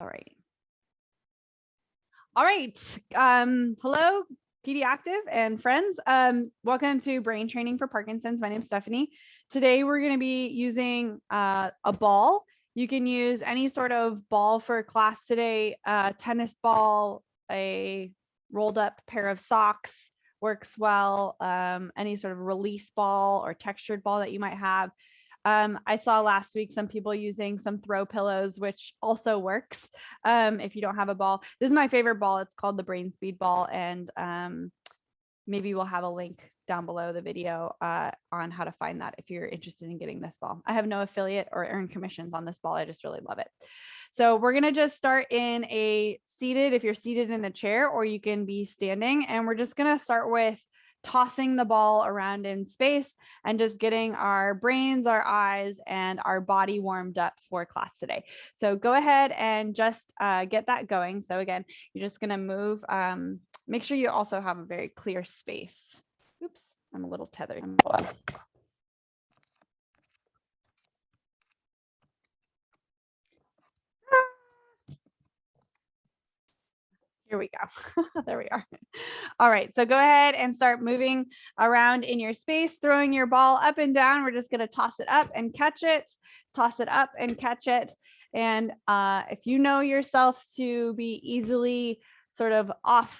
All right. All right. Hello, PD Active and friends. Welcome to Brain Training for Parkinson's. My name's Stephanie. Today, we're going to be using a ball. You can use any sort of ball for class today. Tennis ball, a rolled up pair of socks works well. Any sort of release ball or textured ball that you might have. I saw last week some people using some throw pillows, which also works if you don't have a ball. This is my favorite ball. It's called the Brain Speed ball. And maybe we'll have a link down below the video on how to find that if you're interested in getting this ball. I have no affiliate or earn commissions on this ball. I just really love it. So we're going to just start in a seated, if you're seated in a chair, or you can be standing. And we're just going to start with tossing the ball around in space and just getting our brains, our eyes, and our body warmed up for class today. So go ahead and just get that going. So again, you're just going to move. Make sure you also have a very clear space. Oops, I'm a little tethered. Here we go. There we are. All right. So go ahead and start moving around in your space, throwing your ball up and down. We're just going to toss it up and catch it, toss it up and catch it. And if you know yourself to be easily sort of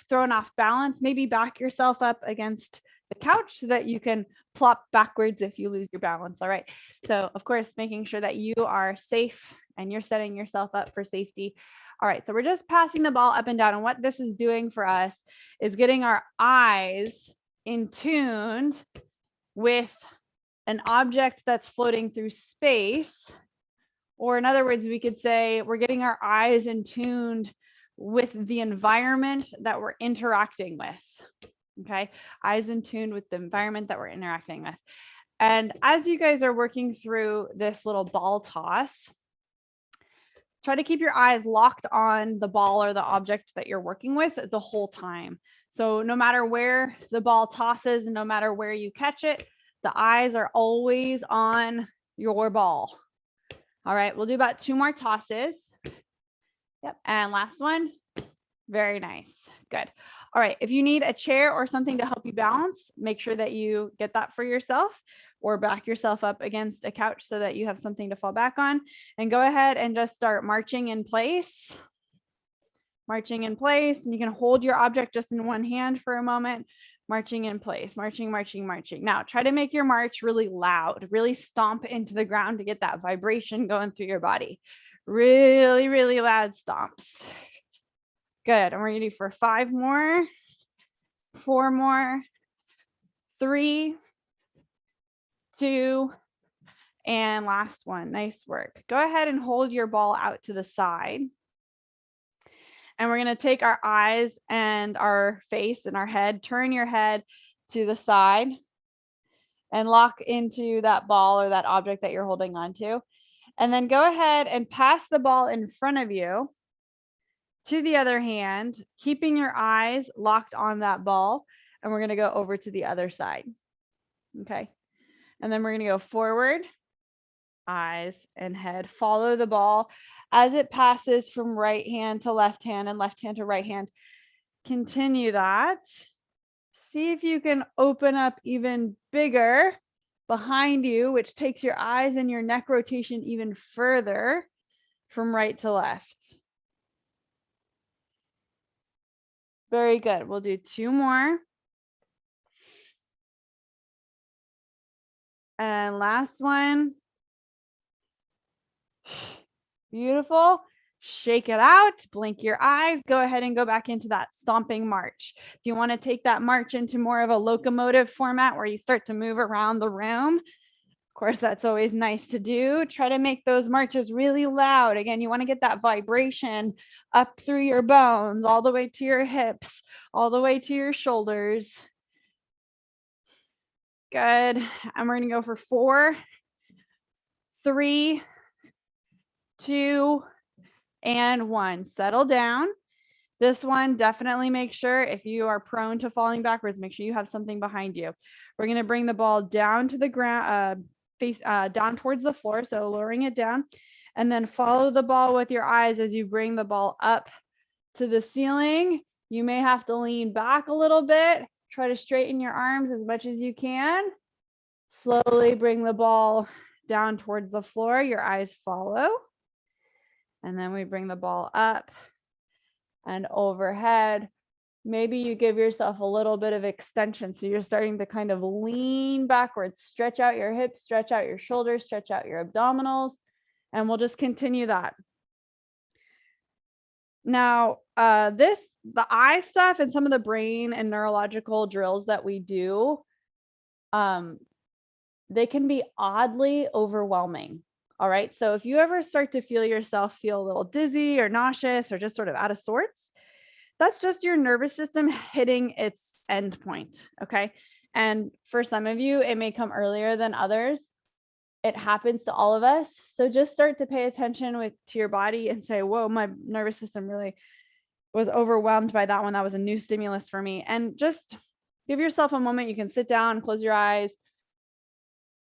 thrown off balance, maybe back yourself up against the couch so that you can plop backwards if you lose your balance. All right. So of course, making sure that you are safe and you're setting yourself up for safety. All right, so we're just passing the ball up and down. And what this is doing for us is getting our eyes in tuned with an object that's floating through space. Or in other words, we could say we're getting our eyes in tuned with the environment that we're interacting with. Okay, eyes in tune with the environment that we're interacting with. And as you guys are working through this little ball toss, try to keep your eyes locked on the ball or the object that you're working with the whole time. So no matter where the ball tosses and no matter where you catch it, the eyes are always on your ball. All right, we'll do about 2 more tosses. Yep, and last one. Very nice. Good. All right, if you need a chair or something to help you balance, make sure that you get that for yourself or back yourself up against a couch so that you have something to fall back on. And go ahead and just start marching in place. Marching in place. And you can hold your object just in one hand for a moment. Marching in place, marching, marching, marching. Now try to make your march really loud, really stomp into the ground to get that vibration going through your body. Really, really loud stomps. Good. And we're going to do for 5 more, 4 more, 3, 2, and last one. Nice work. Go ahead and hold your ball out to the side. And we're going to take our eyes and our face and our head, turn your head to the side and lock into that ball or that object that you're holding on to. And then go ahead and pass the ball in front of you to the other hand, keeping your eyes locked on that ball. And we're going to go over to the other side. Okay. And then we're going to go forward, eyes and head, follow the ball as it passes from right hand to left hand and left hand to right hand. Continue that. See if you can open up even bigger behind you, which takes your eyes and your neck rotation even further from right to left. Very good. We'll do 2 more. And last one. Beautiful. Shake it out. Blink your eyes. Go ahead and go back into that stomping march. If you want to take that march into more of a locomotive format where you start to move around the room, of course, that's always nice to do. Try to make those marches really loud. Again, you want to get that vibration up through your bones, all the way to your hips, all the way to your shoulders. Good. And we're going to go for 4, 3, 2, and 1. Settle down. This one, definitely make sure if you are prone to falling backwards, make sure you have something behind you. We're going to bring the ball down to the ground, face down towards the floor. So lowering it down. And then follow the ball with your eyes as you bring the ball up to the ceiling. You may have to lean back a little bit. Try to straighten your arms as much as you can. Slowly bring the ball down towards the floor. Your eyes follow. And then we bring the ball up and overhead. Maybe you give yourself a little bit of extension. So you're starting to kind of lean backwards, stretch out your hips, stretch out your shoulders, stretch out your abdominals, and we'll just continue that. Now, the eye stuff and some of the brain and neurological drills that we do, they can be oddly overwhelming. All right. So if you ever start to feel yourself feel a little dizzy or nauseous or just sort of out of sorts, that's just your nervous system hitting its end point. Okay. And for some of you, it may come earlier than others. It happens to all of us. So just start to pay attention to your body and say, whoa, my nervous system really was overwhelmed by that one. That was a new stimulus for me. And just give yourself a moment. You can sit down, close your eyes,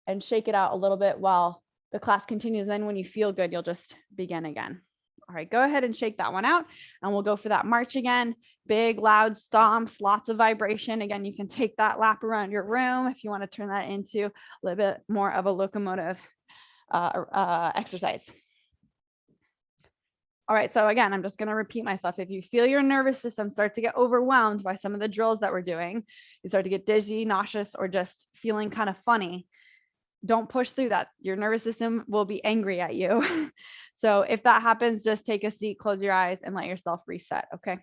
and shake it out a little bit while the class continues. Then when you feel good, you'll just begin again. All right, go ahead and shake that one out, and we'll go for that march again. Big, loud stomps, lots of vibration. Again, you can take that lap around your room if you want to turn that into a little bit more of a locomotive exercise. All right, so again, I'm just going to repeat myself. If you feel your nervous system start to get overwhelmed by some of the drills that we're doing, you start to get dizzy, nauseous, or just feeling kind of funny, don't push through that. Your nervous system will be angry at you. So if that happens, just take a seat, close your eyes, and let yourself reset. Okay.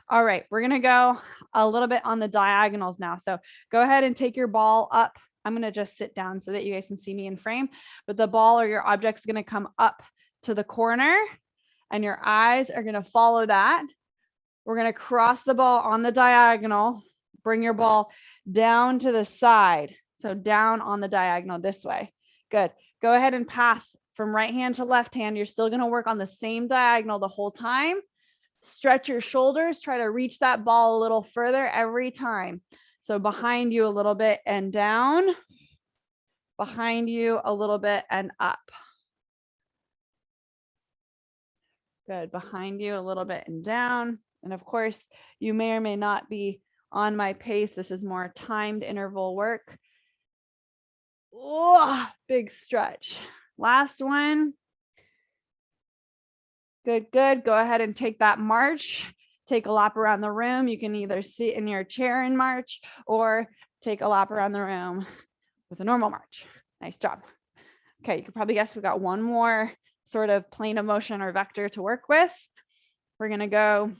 All right. We're going to go a little bit on the diagonals now. So go ahead and take your ball up. I'm going to just sit down so that you guys can see me in frame, but the ball or your object's going to come up to the corner and your eyes are going to follow that. We're going to cross the ball on the diagonal, bring your ball down to the side. So down on the diagonal this way. Good. Go ahead and pass from right hand to left hand. You're still going to work on the same diagonal the whole time. Stretch your shoulders. Try to reach that ball a little further every time. So behind you a little bit and down. Behind you a little bit and up. Good. Behind you a little bit and down. And of course, you may or may not be on my pace. This is more timed interval work. Oh, big stretch. Last one. Good, good. Go ahead and take that march. Take a lap around the room. You can either sit in your chair and march or take a lap around the room with a normal march. Nice job. Okay, you could probably guess we got one more sort of plane of motion or vector to work with. We're going to go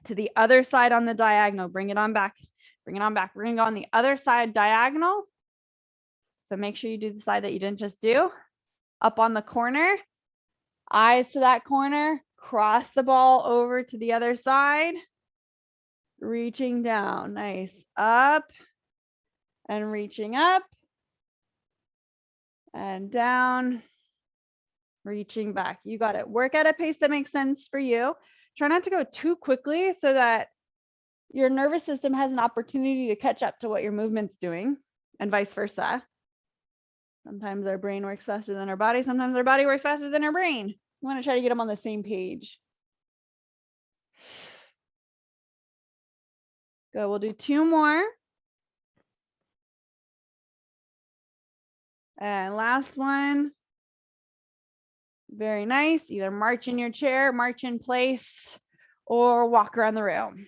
to the other side on the diagonal. Bring it on back. Bring it on back. We're going to go on the other side diagonal. So make sure you do the side that you didn't just do. Up on the corner, eyes to that corner, cross the ball over to the other side, reaching down. Nice. Up and reaching up and down, reaching back. You got it. Work at a pace that makes sense for you. Try not to go too quickly so that your nervous system has an opportunity to catch up to what your movement's doing and vice versa. Sometimes our brain works faster than our body. Sometimes our body works faster than our brain. We want to try to get them on the same page. Good. We'll do two more. And last one. Very nice. Either march in your chair, march in place, or walk around the room.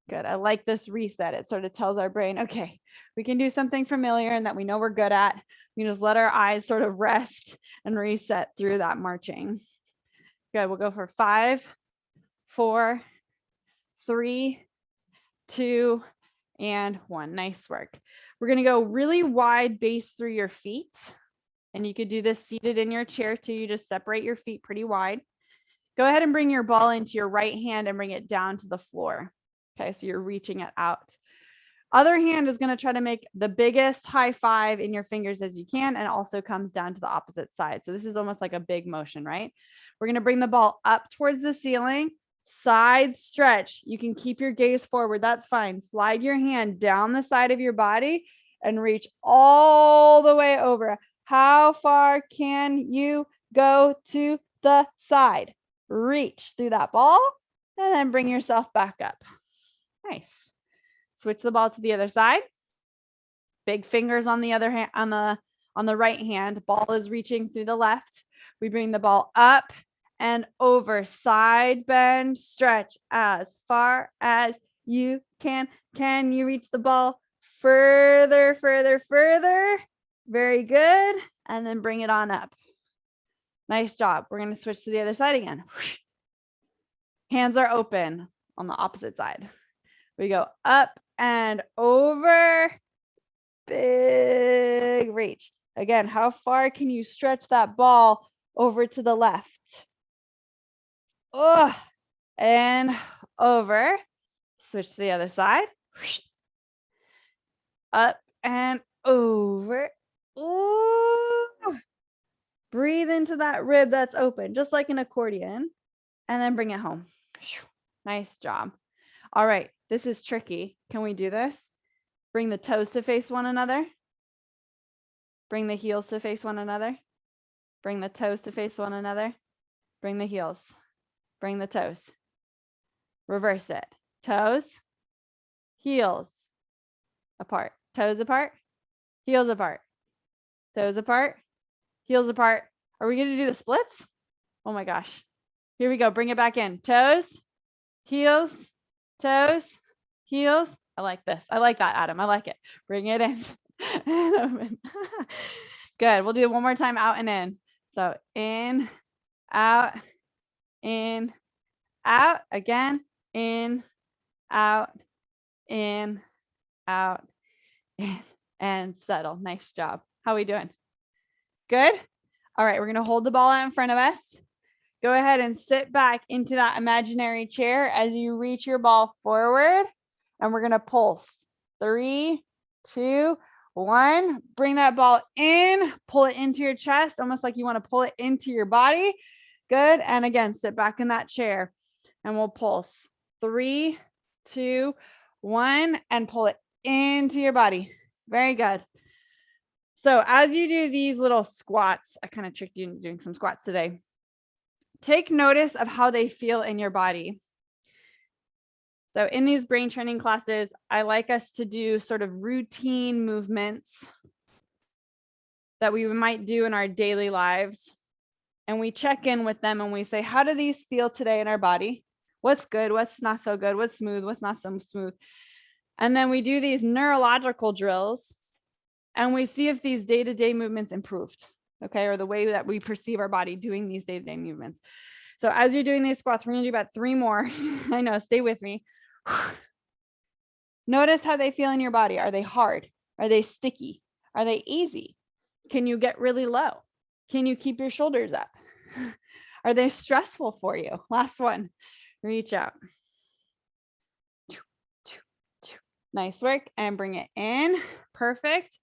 Good. I like this reset. It sort of tells our brain, okay, we can do something familiar and that we know we're good at. We just let our eyes sort of rest and reset through that marching. Good. We'll go for 5, 4, 3, 2, and 1. Nice work. We're going to go really wide base through your feet. And you could do this seated in your chair too. You just separate your feet pretty wide. Go ahead and bring your ball into your right hand and bring it down to the floor. Okay, so you're reaching it out. Other hand is going to try to make the biggest high five in your fingers as you can, and also comes down to the opposite side. So this is almost like a big motion, right? We're going to bring the ball up towards the ceiling, side stretch. You can keep your gaze forward. That's fine. Slide your hand down the side of your body and reach all the way over. How far can you go to the side. Reach through that ball and then bring yourself back up. Nice. Switch the ball to the other side. Big fingers on the other hand, on the right hand. Ball is reaching through the left. We bring the ball up and over. Side bend, stretch as far as you can. Can you reach the ball further, further, further? Very good. And then bring it on up. Nice job. We're going to switch to the other side again. Hands are open on the opposite side. We go up and over. Big reach. Again, how far can you stretch that ball over to the left? Oh, and over. Switch to the other side. Up and over. Ooh. Breathe into that rib that's open, just like an accordion, and then bring it home. Nice job. All right, this is tricky. Can we do this? Bring the toes to face one another. Bring the heels to face one another. Bring the toes to face one another. Bring the heels. Bring the toes. Reverse it. Toes, heels, apart. Toes apart, heels apart. Toes apart, heels apart. Are we going to do the splits? Oh my gosh. Here we go. Bring it back in. Toes, heels, toes, heels. I like this. I like that, Adam. I like it. Bring it in. Good. We'll do it one more time, out and in. So in, out, again, in, out, in, and settle. Nice job. How are we doing? Good? All right, we're going to hold the ball out in front of us. Go ahead and sit back into that imaginary chair as you reach your ball forward, and we're going to pulse. 3, 2, 1. Bring that ball in, pull it into your chest, almost like you want to pull it into your body. Good. And again, sit back in that chair and we'll pulse. 3, 2, 1, and pull it into your body. Very good. So as you do these little squats, I kind of tricked you into doing some squats today. Take notice of how they feel in your body. So in these brain training classes, I like us to do sort of routine movements that we might do in our daily lives. And we check in with them and we say, how do these feel today in our body? What's good? What's not so good? What's smooth? What's not so smooth? And then we do these neurological drills and we see if these day-to-day movements improved, okay? Or the way that we perceive our body doing these day-to-day movements. So as you're doing these squats, we're gonna do about 3 more. I know, stay with me. Notice how they feel in your body. Are they hard? Are they sticky? Are they easy? Can you get really low? Can you keep your shoulders up? Are they stressful for you? Last one. Reach out. Nice work. And bring it in. Perfect.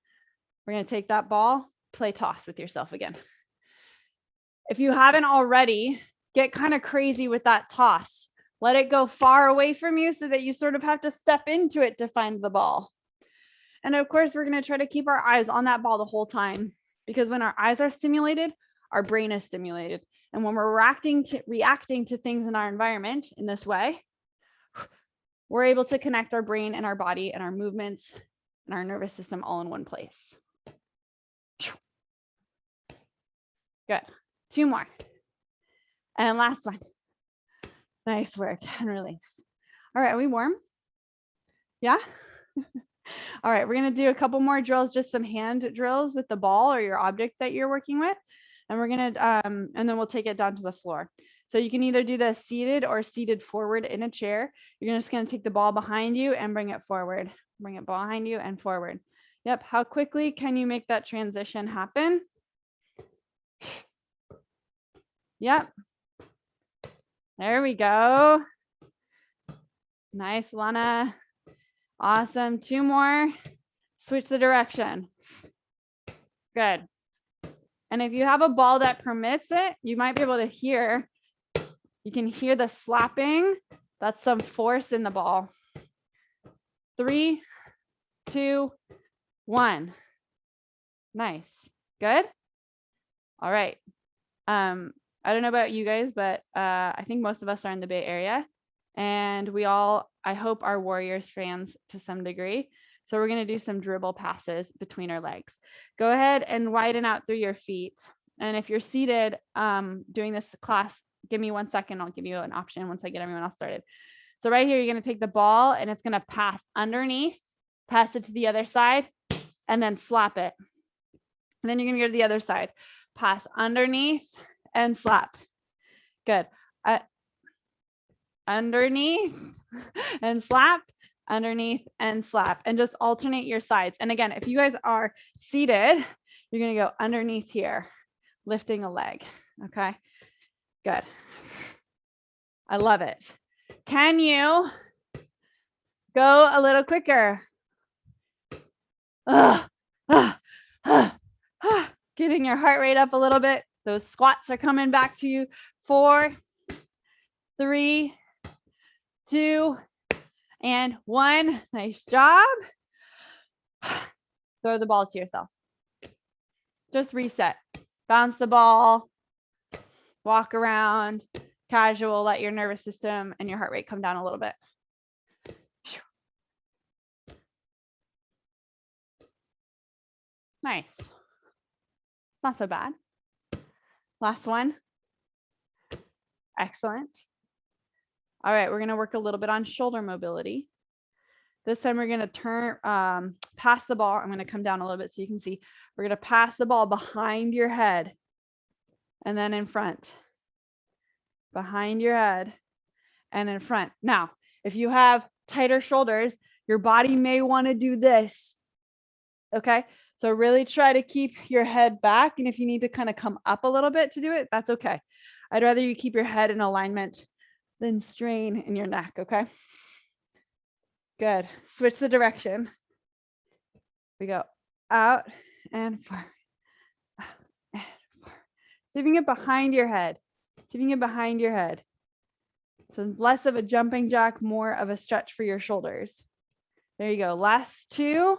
We're going to take that ball, play toss with yourself again. If you haven't already, get kind of crazy with that toss. Let it go far away from you so that you sort of have to step into it to find the ball. And of course, we're going to try to keep our eyes on that ball the whole time, because when our eyes are stimulated, our brain is stimulated. And when we're reacting to things in our environment in this way, we're able to connect our brain and our body and our movements and our nervous system all in one place. Good. 2 more. And last one. Nice work. And release. All right, are we warm? Yeah? All right, we're going to do a couple more drills, just some hand drills with the ball or your object that you're working with. And we're going to, and then we'll take it down to the floor. So you can either do this seated or seated forward in a chair. You're just going to take the ball behind you and bring it forward. Bring it behind you and forward. Yep. How quickly can you make that transition happen? Yep. There we go. Nice, Lana. Awesome. 2 more. Switch the direction. Good. And if you have a ball that permits it, you might be able to hear, you can hear the slapping. That's some force in the ball. 3, 2, 1. Nice. Good. All right. I don't know about you guys, but I think most of us are in the Bay Area, and we all, I hope, are Warriors fans to some degree. So we're going to do some dribble passes between our legs. Go ahead and widen out through your feet. And if you're seated doing this class, give me 1 second. I'll give you an option once I get everyone else started. So right here, you're going to take the ball and it's going to pass underneath, pass it to the other side, and then slap it. And then you're going to go to the other side, pass underneath and slap. Good. Underneath and slap, underneath and slap, and just alternate your sides. And again, if you guys are seated, you're going to go underneath here, lifting a leg. Okay, good. I love it. Can you go a little quicker? Getting your heart rate up a little bit. Those squats are coming back to you. 4, 3, 2, and 1. Nice job. Throw the ball to yourself. Just reset. Bounce the ball. Walk around. Casual. Let your nervous system and your heart rate come down a little bit. Nice. Not so bad. Last one. Excellent. All right, we're going to work a little bit on shoulder mobility. This time we're going to turn, pass the ball. I'm going to come down a little bit so you can see. We're going to pass the ball behind your head and then in front. Behind your head and in front. Now, if you have tighter shoulders, your body may want to do this. Okay, so really try to keep your head back. And if you need to kind of come up a little bit to do it, that's okay. I'd rather you keep your head in alignment than strain in your neck. Okay, good. Switch the direction. We go out and forward. Out and forward. Keeping it behind your head. Keeping it behind your head. So less of a jumping jack, more of a stretch for your shoulders. There you go. Last 2.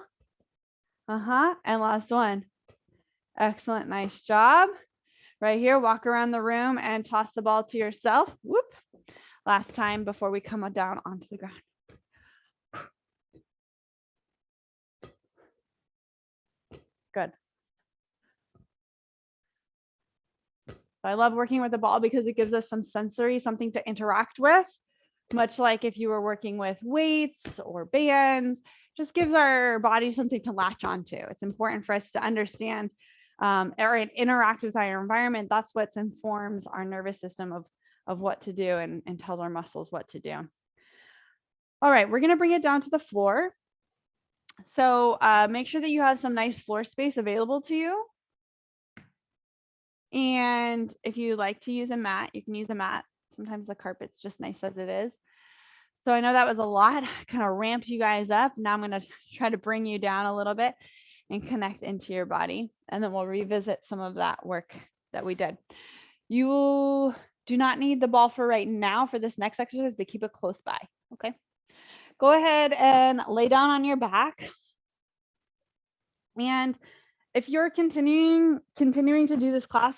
And last 1. Excellent. Nice job. Right here, walk around the room and toss the ball to yourself. Whoop. Last time before we come down onto the ground. Good. I love working with the ball because it gives us some sensory, something to interact with, much like if you were working with weights or bands. Just gives our body something to latch onto. It's important for us to understand or interact with our environment. That's what informs our nervous system of what to do and tells our muscles what to do. All right, we're going to bring it down to the floor. So make sure that you have some nice floor space available to you. And if you like to use a mat, you can use a mat. Sometimes the carpet's just nice as it is. So I know that was a lot, kind of ramped you guys up. Now I'm going to try to bring you down a little bit and connect into your body. And then we'll revisit some of that work that we did. You do not need the ball for right now for this next exercise, but keep it close by. Okay. Go ahead and lay down on your back. And if you're continuing to do this class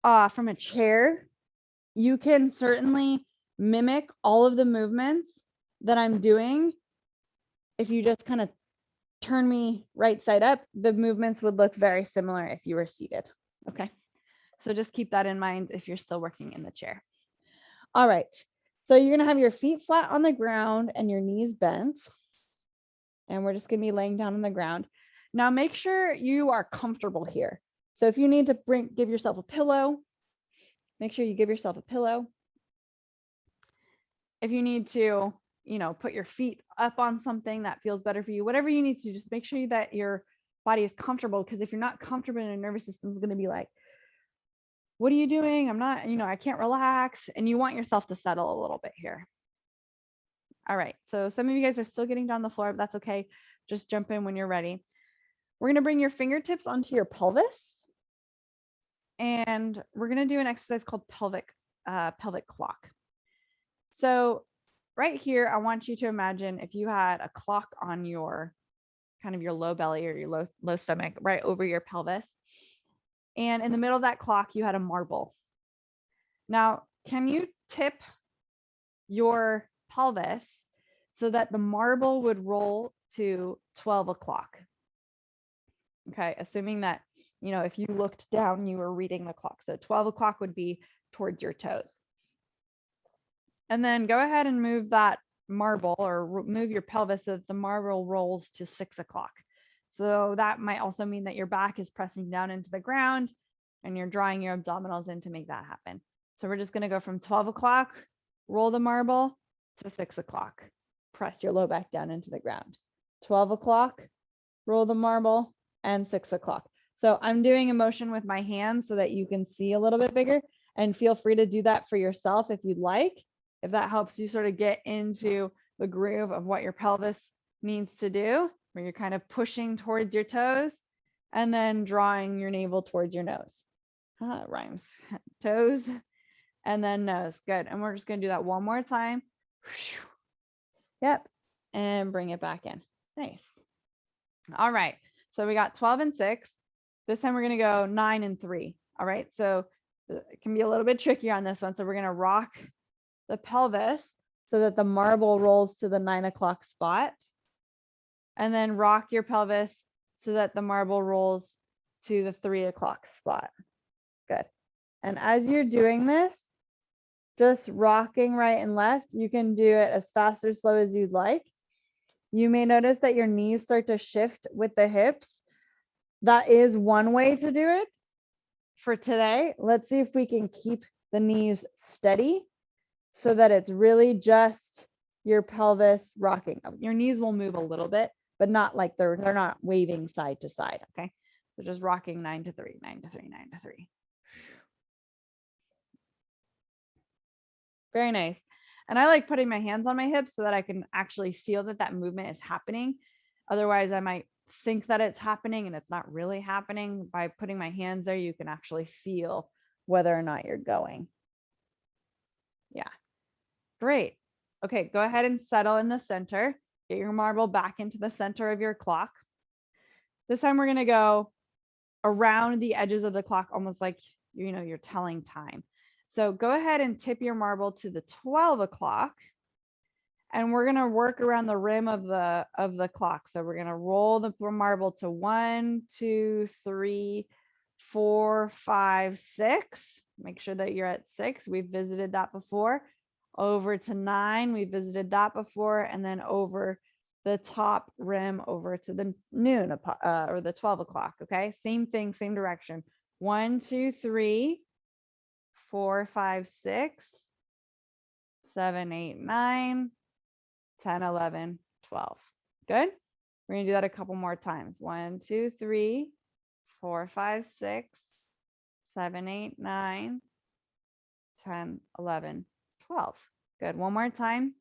from a chair, you can certainly mimic all of the movements that I'm doing. If you just kind of turn me right side up, the movements would look very similar if you were seated. Okay, so just keep that in mind if you're still working in the chair. All right, so you're gonna have your feet flat on the ground and your knees bent. And we're just gonna be laying down on the ground. Now make sure you are comfortable here. So if you need to give yourself a pillow, make sure you give yourself a pillow. If you need to, put your feet up on something that feels better for you, whatever you need to, just make sure that your body is comfortable. Because if you're not comfortable, your nervous system is going to be like, what are you doing? I'm not, I can't relax. And you want yourself to settle a little bit here. All right. So some of you guys are still getting down the floor, but that's okay. Just jump in when you're ready. We're going to bring your fingertips onto your pelvis. And we're going to do an exercise called pelvic clock. So right here, I want you to imagine if you had a clock on your kind of your low belly or your low stomach right over your pelvis. And in the middle of that clock, you had a marble. Now, can you tip your pelvis so that the marble would roll to 12 o'clock? Okay, assuming that, if you looked down, you were reading the clock. So 12 o'clock would be towards your toes. And then go ahead and move that marble, or move your pelvis so that the marble rolls to 6 o'clock. So that might also mean that your back is pressing down into the ground and you're drawing your abdominals in to make that happen. So we're just going to go from 12 o'clock, roll the marble, to 6 o'clock. Press your low back down into the ground. 12 o'clock, roll the marble, and 6 o'clock. So I'm doing a motion with my hands so that you can see a little bit bigger, and feel free to do that for yourself if you'd like, if that helps you sort of get into the groove of what your pelvis needs to do, where you're kind of pushing towards your toes and then drawing your navel towards your nose. Rhymes. Toes and then nose. Good. And we're just going to do that one more time. Yep. And bring it back in. Nice. All right. So we got 12 and 6. This time we're going to go 9 and 3. All right. So it can be a little bit trickier on this one. So we're going to rock the pelvis so that the marble rolls to the 9 o'clock spot. And then rock your pelvis so that the marble rolls to the 3 o'clock spot. Good. And as you're doing this, just rocking right and left, you can do it as fast or slow as you'd like. You may notice that your knees start to shift with the hips. That is one way to do it for today. Let's see if we can keep the knees steady so that it's really just your pelvis rocking. Your knees will move a little bit, but not like they're not waving side to side. Okay. So just rocking 9 to 3, 9 to 3, 9 to 3. Very nice. And I like putting my hands on my hips so that I can actually feel that movement is happening. Otherwise, I might think that it's happening and it's not really happening. By putting my hands there, you can actually feel whether or not you're going. Yeah. Great. Okay, go ahead and settle in the center. Get your marble back into the center of your clock. This time we're going to go around the edges of the clock, almost like, you're telling time. So go ahead and tip your marble to the 12 o'clock. And we're going to work around the rim of the clock. So we're going to roll the marble to 1, 2, 3, 4, 5, 6. Make sure that you're at 6. We've visited that before. Over to 9. We visited that before. And then over the top rim over to the noon or the 12 o'clock. Okay. Same thing, same direction. 1, 2, 3, 4, 5, 6, 7, 8, 9, 10, 11, 12. Good. We're going to do that a couple more times. 1, 2, 3, 4, 5, 6, 7, 8, 9, 10, 11, 12. Good. One more time.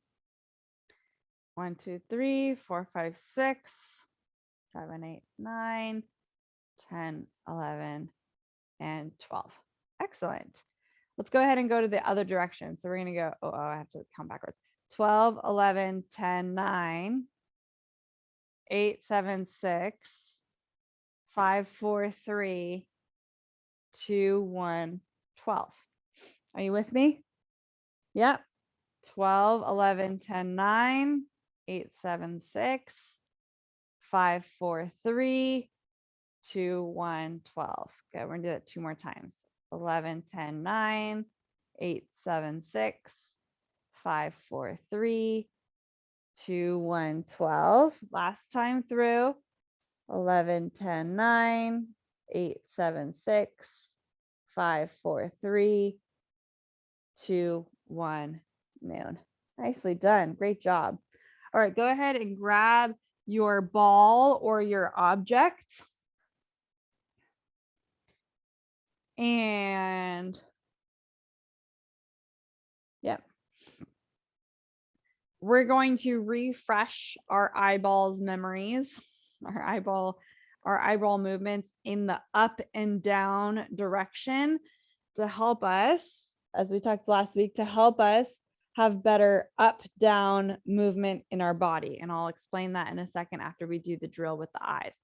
1, 2, 3, 4, 5, 6, 7, 8, 9, 10, 11, and 12. Excellent. Let's go ahead and go to the other direction. So we're going to go, I have to count backwards. 12, 11, 10, 9, 8, 7, 6, 5, 4, 3, 2, 1, 12. Are you with me? Yep. 12, 11, 10, 9, 8, 7, 6, 5, 4, 3, 2, 1, 12. Good. We're going to do that 2 more times. 11, 10, 9, 8, 7, 6, 5, 4, 3, 2, 1, 12. Last time through. 11, 10, 9, 8, 7, 6, 5, 4, 3, 2, 1, noon. Nicely done. Great job. All right, go ahead and grab your ball or your object. And yep. We're going to refresh our eyeballs memories, our eyeball movements in the up and down direction to help us, as we talked last week, to help us have better up down movement in our body. And I'll explain that in a second after we do the drill with the eyes.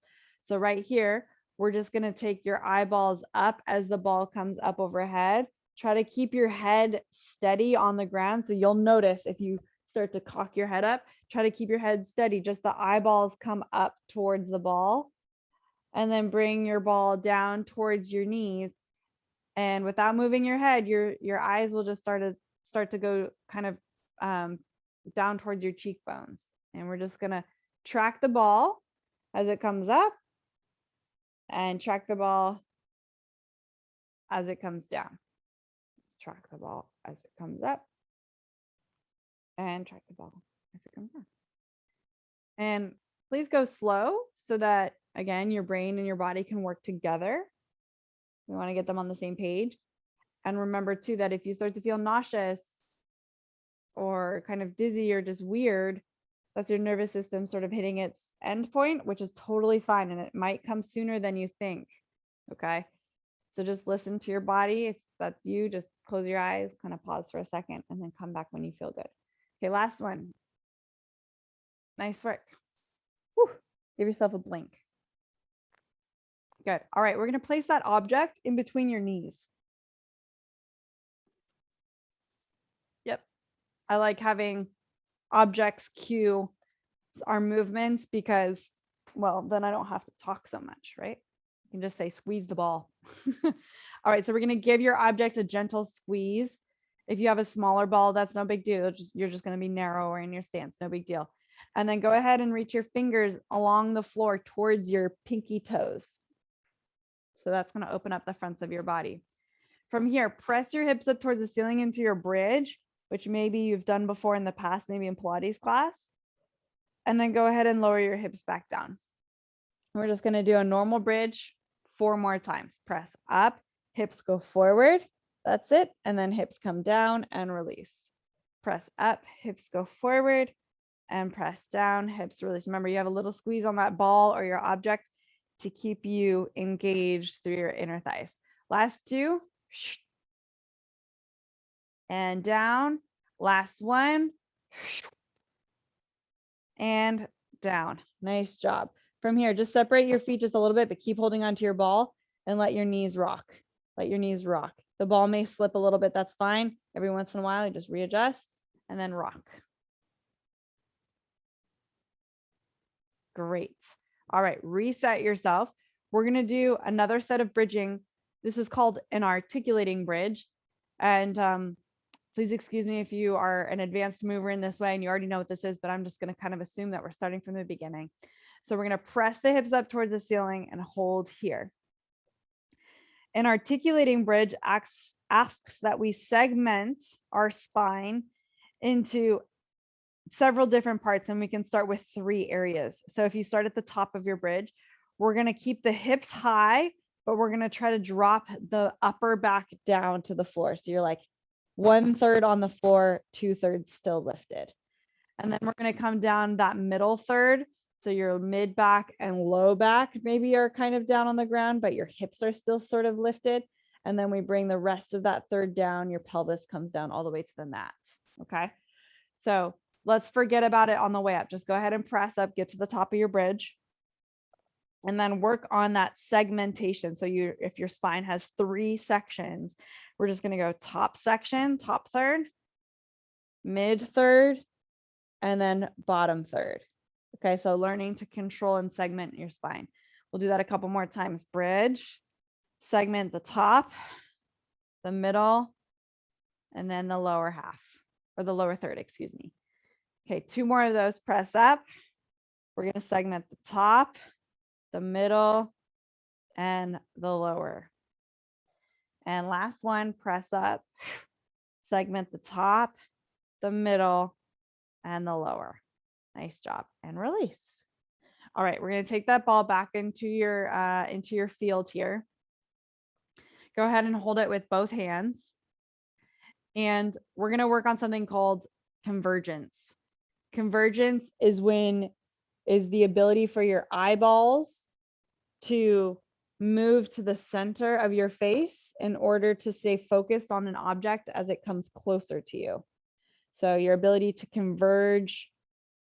So right here, we're just going to take your eyeballs up as the ball comes up overhead. Try to keep your head steady on the ground. So you'll notice if you start to cock your head up, try to keep your head steady. Just the eyeballs come up towards the ball, and then bring your ball down towards your knees. And without moving your head, your eyes will just start to go kind of down towards your cheekbones. And we're just going to track the ball as it comes up and track the ball as it comes down. Track the ball as it comes up and track the ball as it comes down. And please go slow so that, again, your brain and your body can work together. We want to get them on the same page. And remember too, that if you start to feel nauseous or kind of dizzy or just weird, that's your nervous system sort of hitting its end point, which is totally fine. And it might come sooner than you think. Okay. So just listen to your body. If that's you, just close your eyes, kind of pause for a second, and then come back when you feel good. Okay, last one. Nice work. Whew. Give yourself a blink. Good. All right, we're going to place that object in between your knees. Yep. I like having objects cue our movements because, well, then I don't have to talk so much, right? You can just say, squeeze the ball. All right, so we're going to give your object a gentle squeeze. If you have a smaller ball, that's no big deal. You're just going to be narrower in your stance, no big deal. And then go ahead and reach your fingers along the floor towards your pinky toes. So that's going to open up the fronts of your body. From here, press your hips up towards the ceiling into your bridge, which maybe you've done before in the past, maybe in Pilates class. And then go ahead and lower your hips back down. We're just going to do a normal bridge 4 more times. Press up, hips go forward. That's it. And then hips come down and release. Press up, hips go forward, and press down, hips release. Remember, you have a little squeeze on that ball or your object to keep you engaged through your inner thighs. Last 2. And down. Last 1. And down. Nice job. From here, just separate your feet just a little bit, but keep holding onto your ball and let your knees rock. Let your knees rock. The ball may slip a little bit. That's fine. Every once in a while, you just readjust and then rock. Great. All right, reset yourself. We're going to do another set of bridging. This is called an articulating bridge. And please excuse me if you are an advanced mover in this way and you already know what this is, but I'm just going to kind of assume that we're starting from the beginning. So we're going to press the hips up towards the ceiling and hold here. An articulating bridge asks that we segment our spine into several different parts, and we can start with 3 areas. So if you start at the top of your bridge, we're going to keep the hips high, but we're going to try to drop the upper back down to the floor. So you're like 1/3 on the floor, 2/3 still lifted. And then we're going to come down that middle third. So your mid back and low back maybe are kind of down on the ground, but your hips are still sort of lifted. And then we bring the rest of that third down. Your pelvis comes down all the way to the mat. Okay. So let's forget about it on the way up. Just go ahead and press up, get to the top of your bridge, and then work on that segmentation. So if your spine has 3 sections, we're just going to go top section, top third, mid third, and then bottom third. Okay, so learning to control and segment your spine. We'll do that a couple more times. Bridge, segment the top, the middle, and then the lower half, or the lower third, excuse me. Okay, 2 more of those. Press up. We're going to segment the top, the middle, and the lower. And last one, press up, segment the top, the middle, and the lower. Nice job. And release. All right, we're going to take that ball back into your field here. Go ahead and hold it with both hands. And we're going to work on something called convergence. Convergence is the ability for your eyeballs to move to the center of your face in order to stay focused on an object as it comes closer to you. So your ability to converge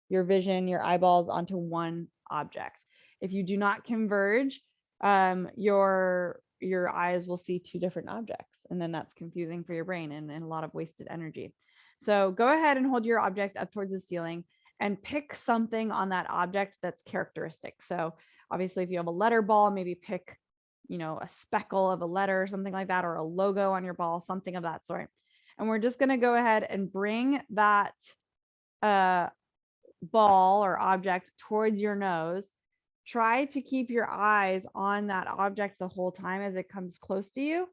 your vision, your eyeballs onto one object. If you do not converge, your eyes will see two different objects, and then that's confusing for your brain and a lot of wasted energy. So go ahead and hold your object up towards the ceiling and pick something on that object that's characteristic. So obviously, if you have a letter ball, maybe pick, a speckle of a letter or something like that, or a logo on your ball, something of that sort. And we're just going to go ahead and bring that ball or object towards your nose. Try to keep your eyes on that object the whole time as it comes close to you.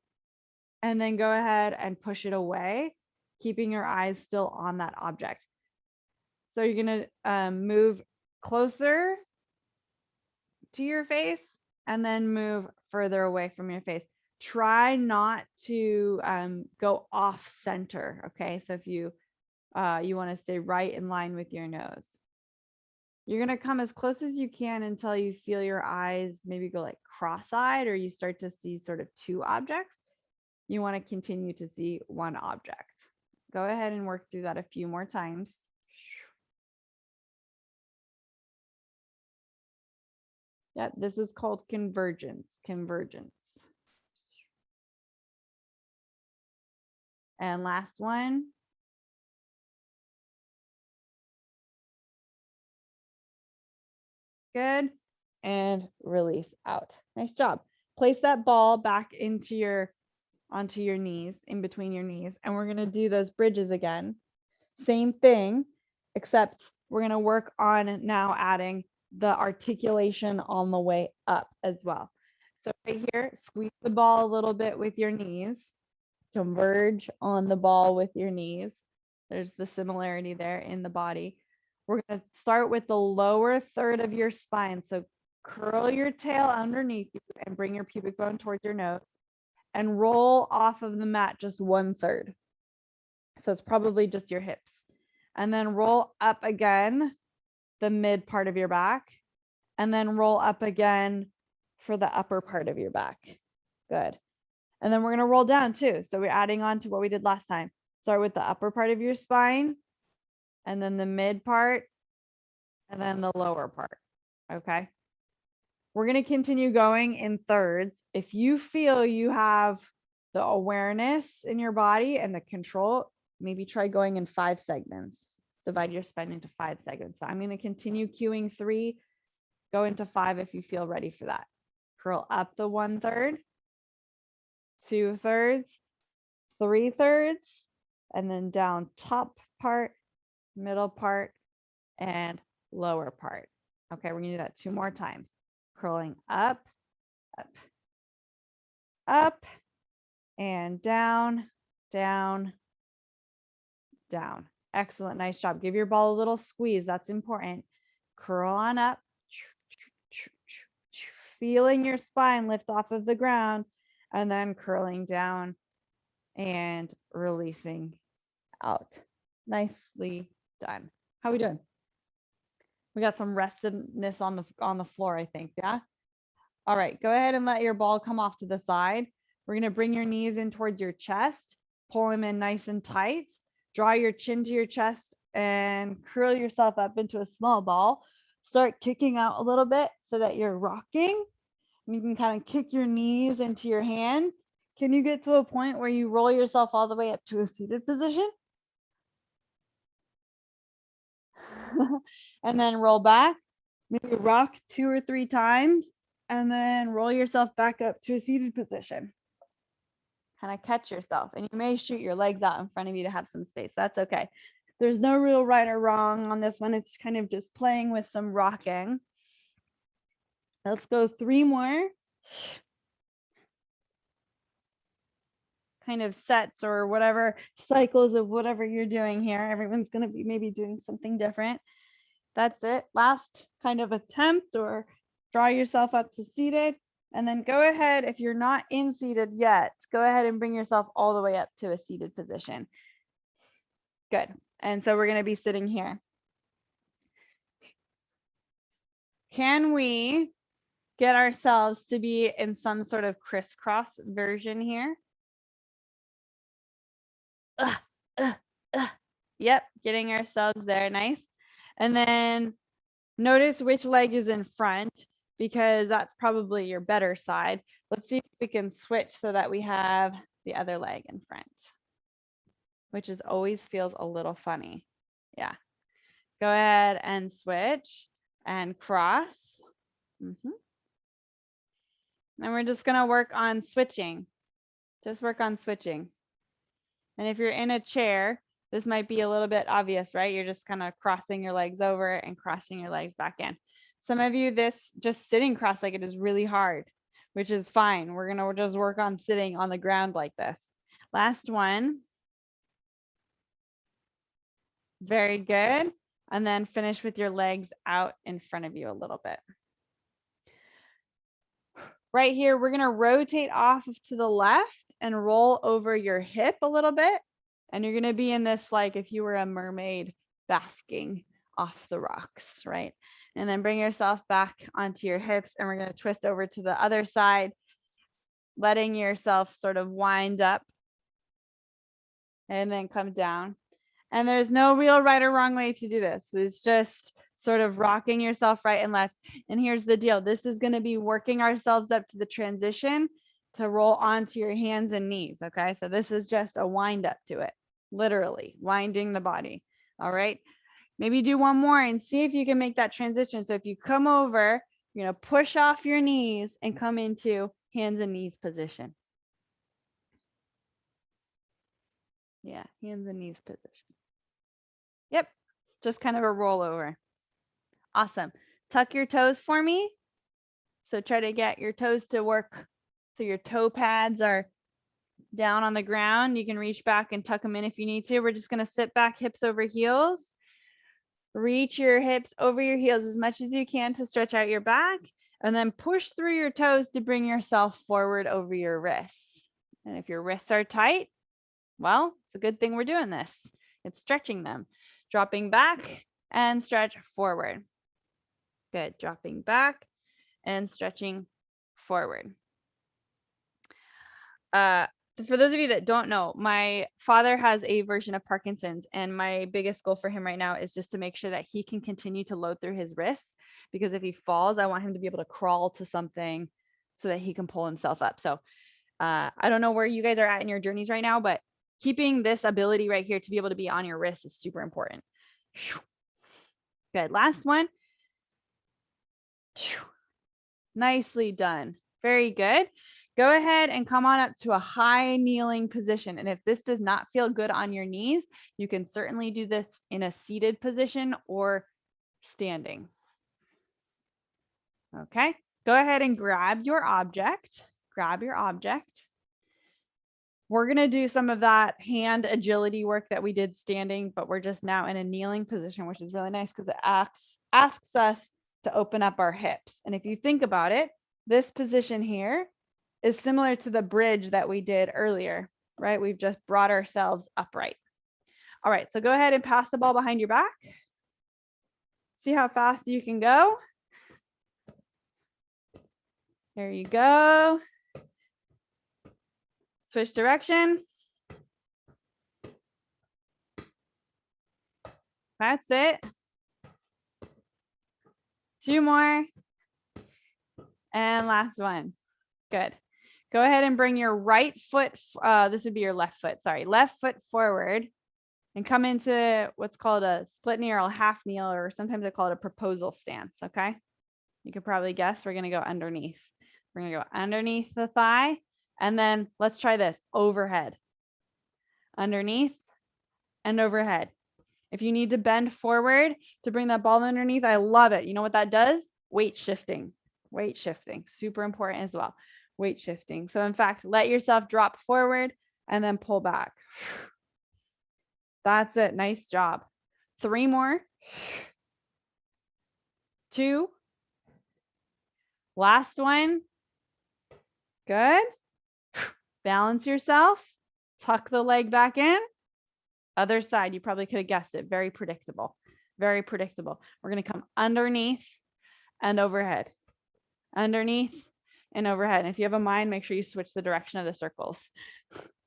And then go ahead and push it away, keeping your eyes still on that object. So you're going to move closer to your face and then move further away from your face. Try not to go off center. Okay. So if you want to stay right in line with your nose. You're going to come as close as you can until you feel your eyes maybe go like cross-eyed, or you start to see sort of two objects. You want to continue to see one object. Go ahead and work through that a few more times. Yeah, this is called convergence. Convergence. And last one. Good. And release out. Nice job. Place that ball back onto your knees, in between your knees. And we're going to do those bridges again. Same thing, except we're going to work on now adding the articulation on the way up as well. So right here, squeeze the ball a little bit with your knees. Converge on the ball with your knees. There's the similarity there in the body. We're going to start with the lower third of your spine. So curl your tail underneath you and bring your pubic bone towards your nose and roll off of the mat just 1/3. So it's probably just your hips. And then roll up again, the mid part of your back, and then roll up again for the upper part of your back. Good. And then we're going to roll down too. So we're adding on to what we did last time. Start with the upper part of your spine, and then the mid part, and then the lower part. Okay. We're going to continue going in thirds. If you feel you have the awareness in your body and the control, maybe try going in 5 segments. Divide your spine into 5 segments. So I'm going to continue cueing 3, go into 5 if you feel ready for that. Curl up the 1/3, 2/3, 3/3, and then down top part, middle part, and lower part. Okay, we're going to do that 2 more times. Curling up, up, up, and down, down, down. Excellent. Nice job. Give your ball a little squeeze. That's important. Curl on up. Feeling your spine lift off of the ground, and then curling down and releasing out. Nicely done. How are we doing? We got some restedness on the floor, I think. Yeah. All right. Go ahead and let your ball come off to the side. We're going to bring your knees in towards your chest. Pull them in nice and tight. Draw your chin to your chest and curl yourself up into a small ball. Start kicking out a little bit so that you're rocking. You can kind of kick your knees into your hands. Can you get to a point where you roll yourself all the way up to a seated position? And then roll back. Maybe rock 2 or 3 times and then roll yourself back up to a seated position. Kind of catch yourself, and you may shoot your legs out in front of you to have some space. That's okay. There's no real right or wrong on this one. It's kind of just playing with some rocking. Let's go 3 more. Kind of sets or whatever cycles of whatever you're doing here. Everyone's going to be maybe doing something different. That's it. Last kind of attempt, or draw yourself up to seated. And then go ahead, if you're not in seated yet, go ahead and bring yourself all the way up to a seated position. Good. And so we're going to be sitting here. Can we get ourselves to be in some sort of crisscross version here? Yep, getting ourselves there. Nice. And then notice which leg is in front. because that's probably your better side. Let's see if we can switch so that we have the other leg in front, which is always feels a little funny. Yeah. Go ahead and switch and cross. And we're just going to work on switching. Just work on switching. And if you're in a chair, this might be a little bit obvious, right? You're just kind of crossing your legs over and crossing your legs back in. Some of you, this just sitting cross-legged is really hard, which is fine. We're going to just work on sitting on the ground like this. Last one. Very good. And then finish with your legs out in front of you a little bit. Right here, we're going to rotate off to the left and roll over your hip a little bit. And you're going to be in this like if you were a mermaid basking off the rocks, right? And then bring yourself back onto your hips, and we're going to twist over to the other side, letting yourself sort of wind up and then come down. And there's no real right or wrong way to do this. It's just sort of rocking yourself right and left. And here's the deal. This is going to be working ourselves up to the transition to roll onto your hands and knees. Okay. So this is just a wind up to it, literally winding the body. All right. Maybe do one more and see if you can make that transition. So if you come over, you're going to push off your knees and come into hands and knees position. Yeah. Hands and knees position. Yep. Just kind of a rollover. Awesome. Tuck your toes for me. So try to get your toes to work. So your toe pads are down on the ground. You can reach back and tuck them in if you need to. We're just going to sit back, hips over heels. Reach your hips over your heels as much as you can to stretch out your back. And then push through your toes to bring yourself forward over your wrists. And if your wrists are tight, well, it's a good thing we're doing this. It's stretching them. Dropping back and stretch forward. Good. Dropping back and stretching forward. For those of you that don't know, my father has a version of Parkinson's, and my biggest goal for him right now is just to make sure that he can continue to load through his wrists, because if he falls, I want him to be able to crawl to something so that he can pull himself up. So I don't know where you guys are at in your journeys right now, but keeping this ability right here to be able to be on your wrist is super important. Good. Last one. Nicely done. Very good. Go ahead and come on up to a high kneeling position. And if this does not feel good on your knees, you can certainly do this in a seated position or standing. Okay. Go ahead and grab your object. Grab your object. We're going to do some of that hand agility work that we did standing, but we're just now in a kneeling position, which is really nice because it asks us to open up our hips. And if you think about it, this position here is similar to the bridge that we did earlier, right? We've just brought ourselves upright. All right, so go ahead and pass the ball behind your back. See how fast you can go. There you go. Switch direction. That's it. 2 more. And last one. Good. Go ahead and bring your right foot. This would be your left foot. Sorry. Left foot forward and come into what's called a split knee or a half kneel, or sometimes I call it a proposal stance. Okay. You could probably guess we're going to go underneath. We're going to go underneath the thigh. And then let's try this overhead, underneath and overhead. If you need to bend forward to bring that ball underneath, I love it. You know what that does? Weight shifting, super important as well. Weight shifting. So in fact, let yourself drop forward and then pull back. That's it. Nice job. 3 more. 2. Last one. Good. Balance yourself. Tuck the leg back in. Other side, you probably could have guessed it. Very predictable. Very predictable. We're going to come underneath and overhead. Underneath and overhead. And if you have a mind, make sure you switch the direction of the circles.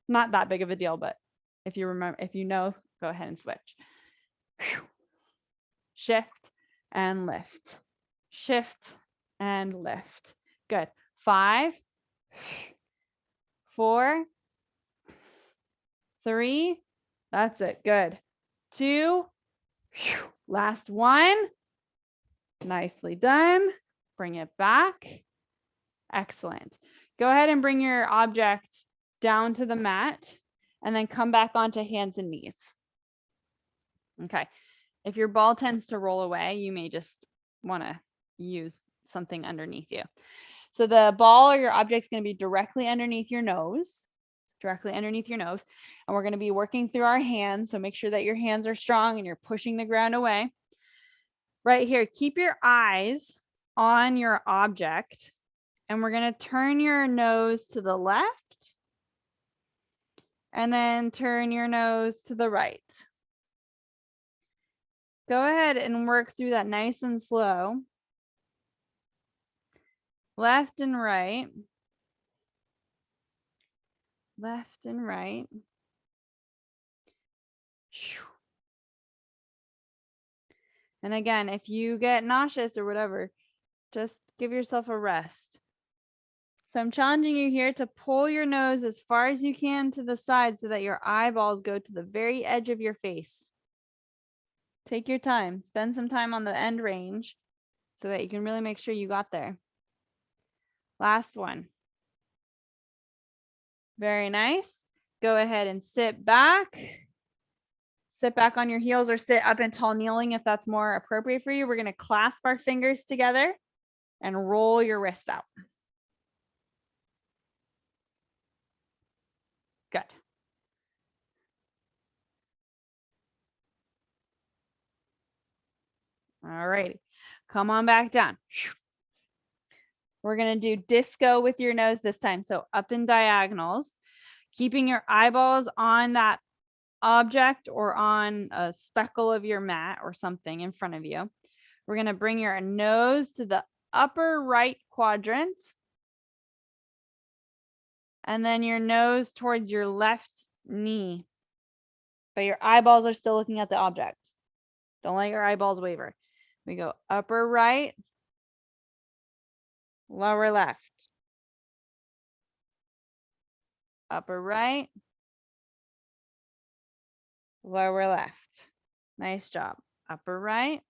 Not that big of a deal, but if you remember, if you know, go ahead and switch. Shift and lift. Shift and lift. Good. 5, 4, 3. That's it. Good. 2. Last one. Nicely done. Bring it back. Excellent. Go ahead and bring your object down to the mat and then come back onto hands and knees. Okay. If your ball tends to roll away, you may just want to use something underneath you. So the ball or your object is going to be directly underneath your nose, and we're going to be working through our hands. So make sure that your hands are strong and you're pushing the ground away. Right here, keep your eyes on your object, and we're going to turn your nose to the left and then turn your nose to the right. Go ahead and work through that nice and slow. Left and right. Left and right. And again, if you get nauseous or whatever, just give yourself a rest. So I'm challenging you here to pull your nose as far as you can to the side so that your eyeballs go to the very edge of your face. Take your time. Spend some time on the end range so that you can really make sure you got there. Last one. Very nice. Go ahead and sit back. Sit back on your heels or sit up in tall kneeling if that's more appropriate for you. We're going to clasp our fingers together and roll your wrists out. Good. All righty. Come on back down. We're going to do disco with your nose this time. So up in diagonals, keeping your eyeballs on that object or on a speckle of your mat or something in front of you. We're going to bring your nose to the upper right quadrant and then your nose towards your left knee. But your eyeballs are still looking at the object. Don't let your eyeballs waver. We go upper right, lower left. Upper right, lower left. Nice job. Upper right,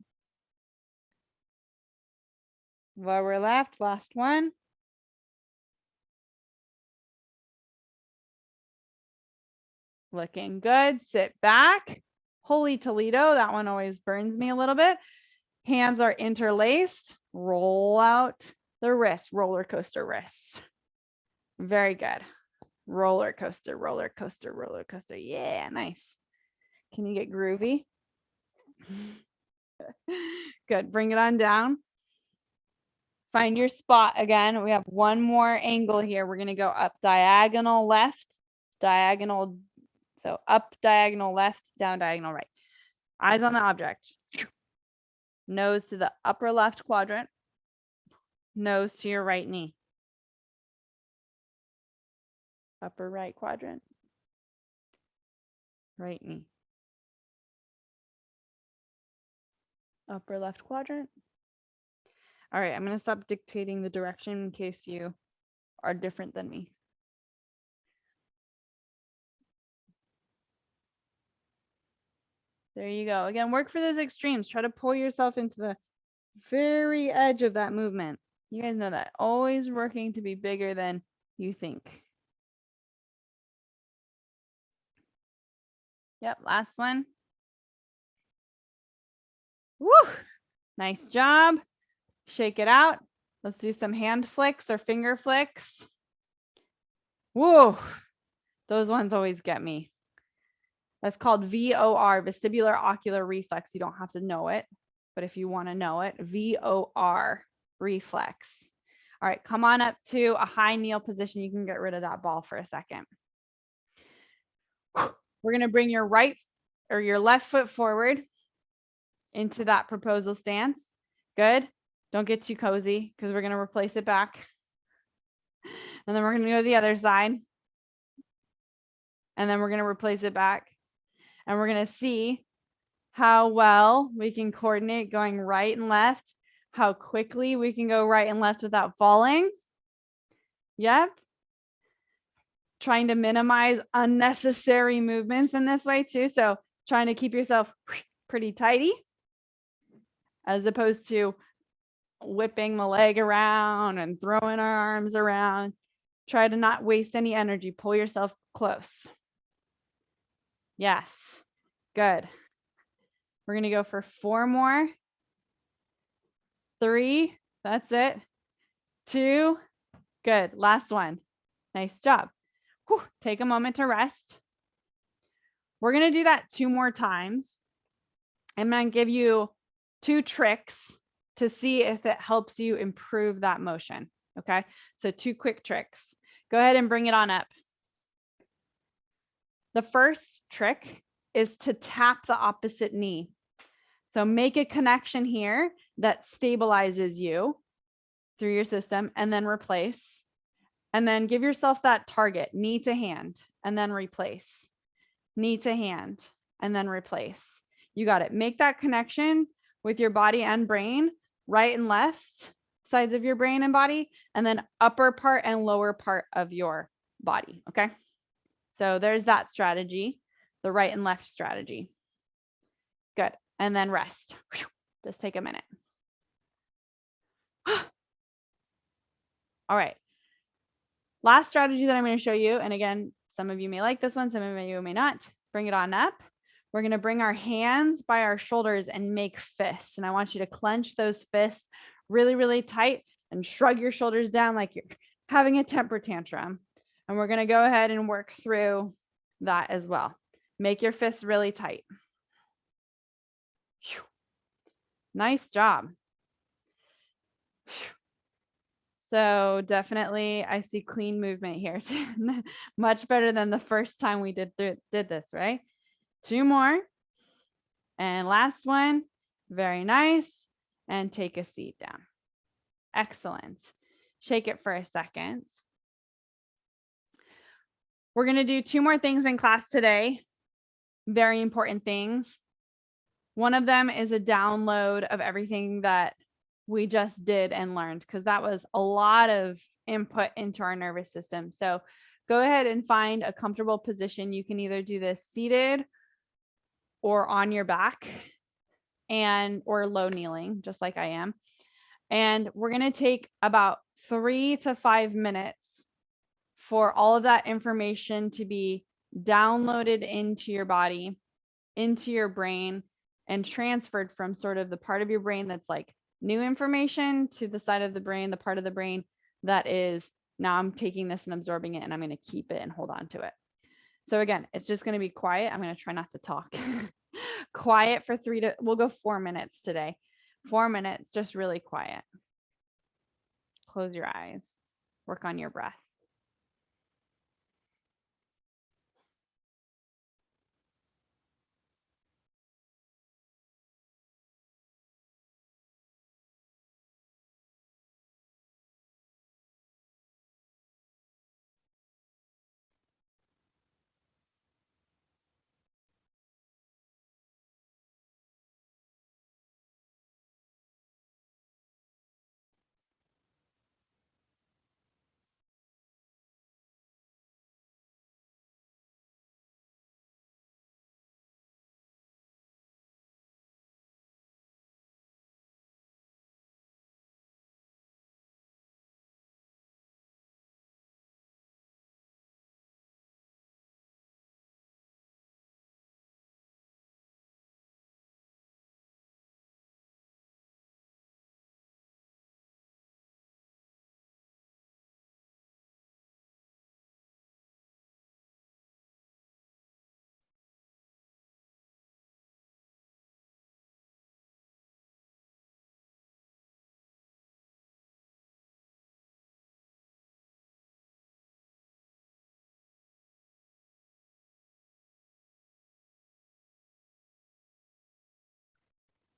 lower left. Last one. Looking good. Sit back. Holy Toledo. That one always burns me a little bit. Hands are interlaced. Roll out the wrist. Roller coaster wrists. Very good. Roller coaster, roller coaster, roller coaster. Yeah, nice. Can you get groovy? Good. Bring it on down. Find your spot again. We have one more angle here. We're going to go up diagonal left, diagonal. So up diagonal left, down diagonal right. Eyes on the object. Nose to the upper left quadrant. Nose to your right knee. Upper right quadrant. Right knee. Upper left quadrant. All right, I'm going to stop dictating the direction in case you are different than me. There you go. Again, work for those extremes. Try to pull yourself into the very edge of that movement. You guys know that. Always working to be bigger than you think. Yep, last one. Woo! Nice job. Shake it out. Let's do some hand flicks or finger flicks. Whoa, those ones always get me. That's called VOR, vestibular ocular reflex. You don't have to know it, but if you want to know it, VOR, reflex. All right, come on up to a high kneel position. You can get rid of that ball for a second. We're going to bring your right or your left foot forward into that proposal stance. Good. Don't get too cozy because we're going to replace it back. And then we're going to go to the other side. And then we're going to replace it back. And we're going to see how well we can coordinate going right and left how quickly we can go right and left without falling. Yep. Trying to minimize unnecessary movements in this way too. So trying to keep yourself pretty tidy as opposed to whipping the leg around and throwing our arms around. Try to not waste any energy. Pull yourself close. Yes. Good. We're going to go for 4 more. 3. That's it. 2. Good. Last one. Nice job. Whew. Take a moment to rest. We're going to do that 2 more times. I'm going to give you 2 tricks to see if it helps you improve that motion. Okay. So 2 quick tricks. Go ahead and bring it on up. The first trick is to tap the opposite knee. So make a connection here that stabilizes you through your system and then replace. And then give yourself that target, knee to hand, and then replace. Knee to hand, and then replace. You got it. Make that connection with your body and brain, right and left sides of your brain and body, and then upper part and lower part of your body. Okay. So there's that strategy, the right and left strategy. Good. And then rest. Just take a minute. All right. Last strategy that I'm going to show you. And again, some of you may like this one, some of you may not. Bring it on up. We're going to bring our hands by our shoulders and make fists. And I want you to clench those fists really, really tight and shrug your shoulders down like you're having a temper tantrum. And we're going to go ahead and work through that as well. Make your fists really tight. Nice job. So definitely I see clean movement here. Much better than the first time we did this, right? 2 more. And last one. Very nice. And take a seat down. Excellent. Shake it for a second. We're going to do 2 more things in class today. Very important things. One of them is a download of everything that we just did and learned, because that was a lot of input into our nervous system. So go ahead and find a comfortable position. You can either do this seated or on your back or low kneeling, just like I am. And we're going to take about 3 to 5 minutes for all of that information to be downloaded into your body, into your brain, and transferred from sort of the part of your brain that's like new information to the side of the brain, the part of the brain that is, now I'm taking this and absorbing it and I'm going to keep it and hold on to it. So again, it's just going to be quiet. I'm going to try not to talk. Quiet for we'll go 4 minutes today. 4 minutes, just really quiet. Close your eyes. Work on your breath.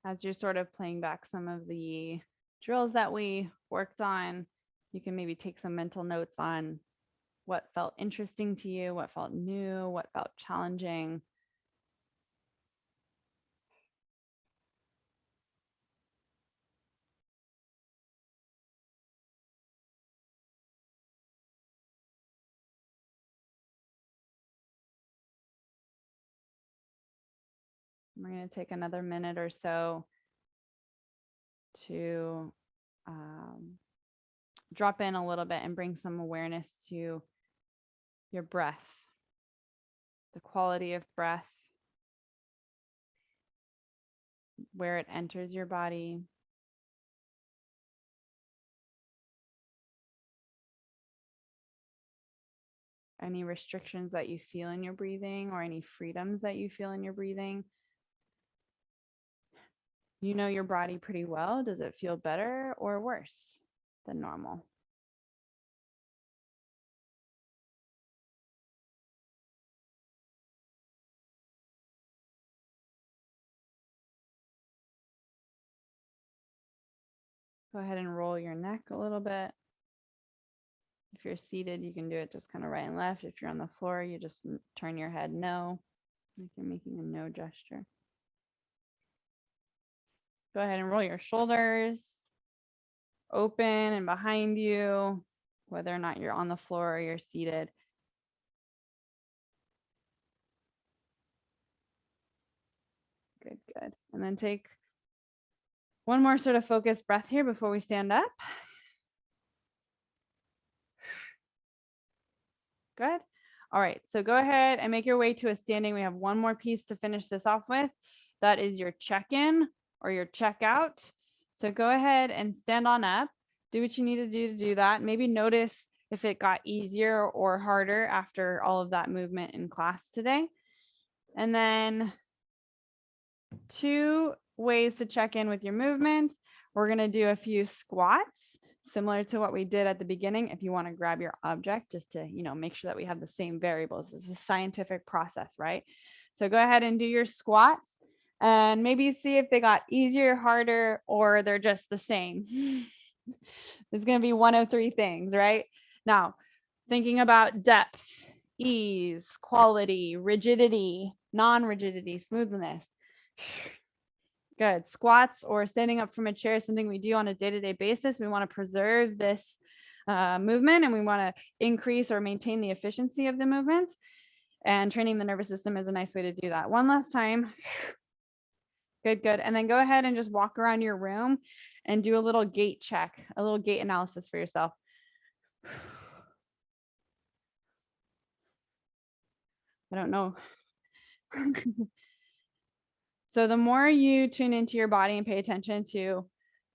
As you're sort of playing back some of the drills that we worked on, you can maybe take some mental notes on what felt interesting to you, what felt new, what felt challenging. We're going to take another minute or so to drop in a little bit and bring some awareness to your breath, the quality of breath, where it enters your body. Any restrictions that you feel in your breathing or any freedoms that you feel in your breathing. You know your body pretty well. Does it feel better or worse than normal? Go ahead and roll your neck a little bit. If you're seated, you can do it just kind of right and left. If you're on the floor, you just turn your head no, like you're making a no gesture. Go ahead and roll your shoulders open and behind you, whether or not you're on the floor or you're seated. Good, good. And then take one more sort of focused breath here before we stand up. Good. All right, so go ahead and make your way to a standing. We have one more piece to finish this off with. That is your check-in or your check-out. So go ahead and stand on up. Do what you need to do that. Maybe notice if it got easier or harder after all of that movement in class today. And then 2 ways to check in with your movement. We're going to do a few squats, similar to what we did at the beginning. If you want to grab your object just to, make sure that we have the same variables. It's a scientific process, right? So go ahead and do your squats and maybe see if they got easier, harder, or they're just the same. It's going to be one of 3 things, right? Now, thinking about depth, ease, quality, rigidity, non-rigidity, smoothness. Good. Squats or standing up from a chair is something we do on a day-to-day basis. We want to preserve this movement and we want to increase or maintain the efficiency of the movement. And training the nervous system is a nice way to do that. One last time. Good, good. And then go ahead and just walk around your room and do a little gait check, a little gait analysis for yourself. I don't know. So the more you tune into your body and pay attention to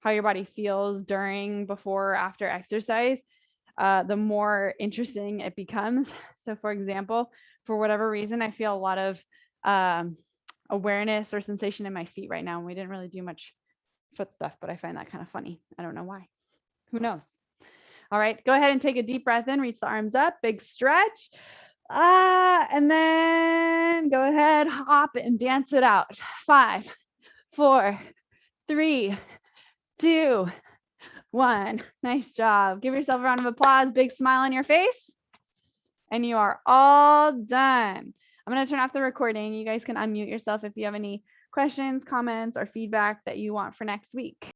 how your body feels during, before, or after exercise, the more interesting it becomes. So for example, for whatever reason, I feel a lot of awareness or sensation in my feet right now. And we didn't really do much foot stuff, but I find that kind of funny. I don't know why. Who knows? All right, go ahead and take a deep breath in, reach the arms up, big stretch. And then go ahead, hop and dance it out. 5, 4, 3, 2, 1. Nice job. Give yourself a round of applause. Big smile on your face. And you are all done. I'm going to turn off the recording. You guys can unmute yourself if you have any questions, comments, or feedback that you want for next week.